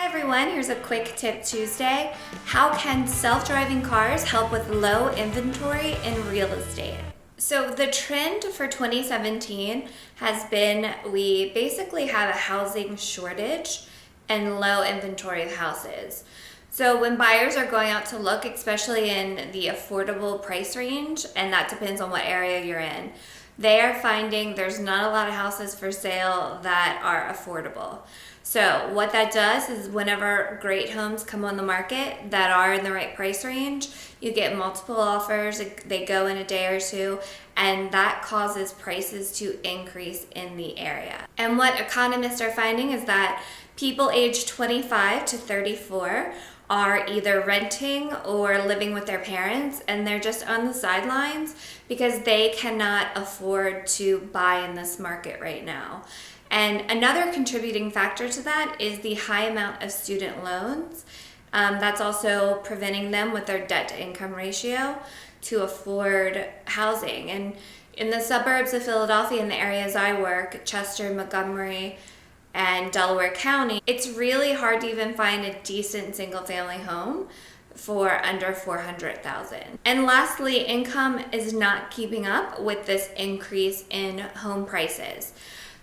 everyone, here's a quick tip Tuesday. How can self-driving cars help with low inventory in real estate? So the trend for 2017 has been we basically have a housing shortage and low inventory of houses. So when buyers are going out to look, especially in the affordable price range, and that depends on what area you're in, they are finding there's not a lot of houses for sale that are affordable. So what that does is whenever great homes come on the market that are in the right price range, you get multiple offers, they go in a day or two, and that causes prices to increase in the area. And what economists are finding is that people aged 25 to 34 are either renting or living with their parents, and they're just on the sidelines because they cannot afford to buy in this market right now. And another contributing factor to that is the high amount of student loans. That's also preventing them with their debt to income ratio to afford housing. And in the suburbs of Philadelphia, in the areas I work, Chester, Montgomery, and Delaware County, it's really hard to even find a decent single-family home for under $400,000. And lastly, income is not keeping up with this increase in home prices.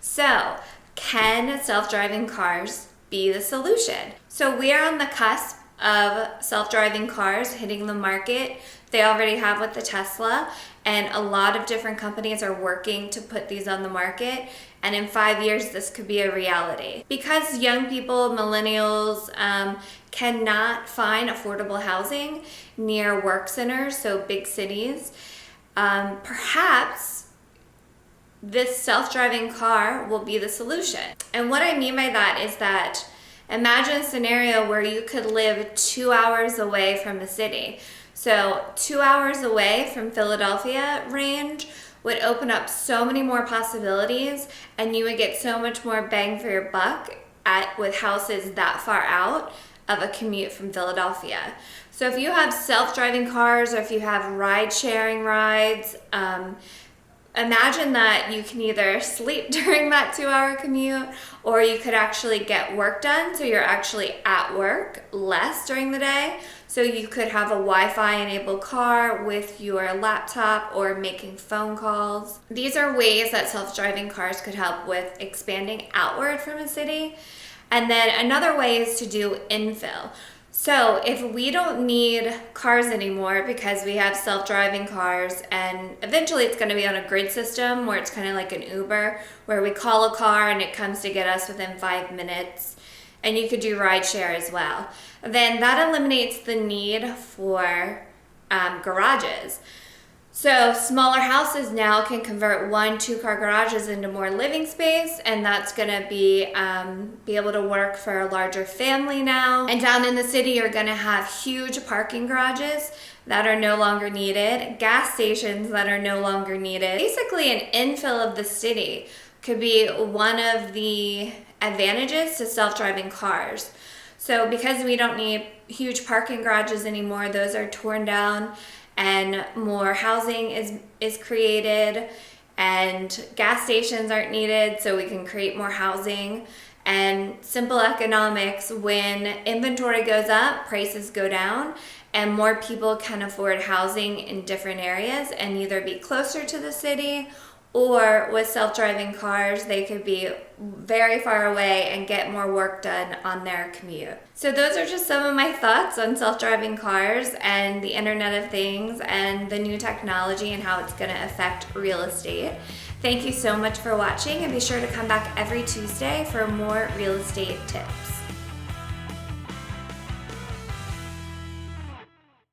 So, can self-driving cars be the solution? So we are on the cusp of self-driving cars hitting the market. They already have with the Tesla, and a lot of different companies are working to put these on the market. And in 5 years, this could be a reality. Because young people, millennials, cannot find affordable housing near work centers, so big cities, perhaps this self-driving car will be the solution. And what I mean by that is that imagine a scenario where you could live 2 hours away from the city. So 2 hours away from Philadelphia range would open up so many more possibilities, and you would get so much more bang for your buck with houses that far out of a commute from Philadelphia. So if you have self-driving cars, or if you have ride-sharing rides, imagine that you can either sleep during that 2-hour commute, or you could actually get work done, so you're actually at work less during the day. So you could have a Wi-Fi enabled car with your laptop or making phone calls. These are ways that self-driving cars could help with expanding outward from a city. And then another way is to do infill. So if we don't need cars anymore because we have self-driving cars, and eventually it's going to be on a grid system where it's kind of like an Uber, where we call a car and it comes to get us within 5 minutes, and you could do rideshare as well, then that eliminates the need for garages. So smaller houses now can convert 1-2 car garages into more living space, and that's gonna be able to work for a larger family now. And down in the city, you're gonna have huge parking garages that are no longer needed, gas stations that are no longer needed. Basically, an infill of the city could be one of the advantages to self-driving cars. So because we don't need huge parking garages anymore, those are torn down, and more housing is created, and gas stations aren't needed, so we can create more housing. And simple economics, when inventory goes up, prices go down, and more people can afford housing in different areas and either be closer to the city, or with self-driving cars, they could be very far away and get more work done on their commute. So those are just some of my thoughts on self-driving cars and the Internet of Things and the new technology and how it's going to affect real estate. Thank you so much for watching, and be sure to come back every Tuesday for more real estate tips.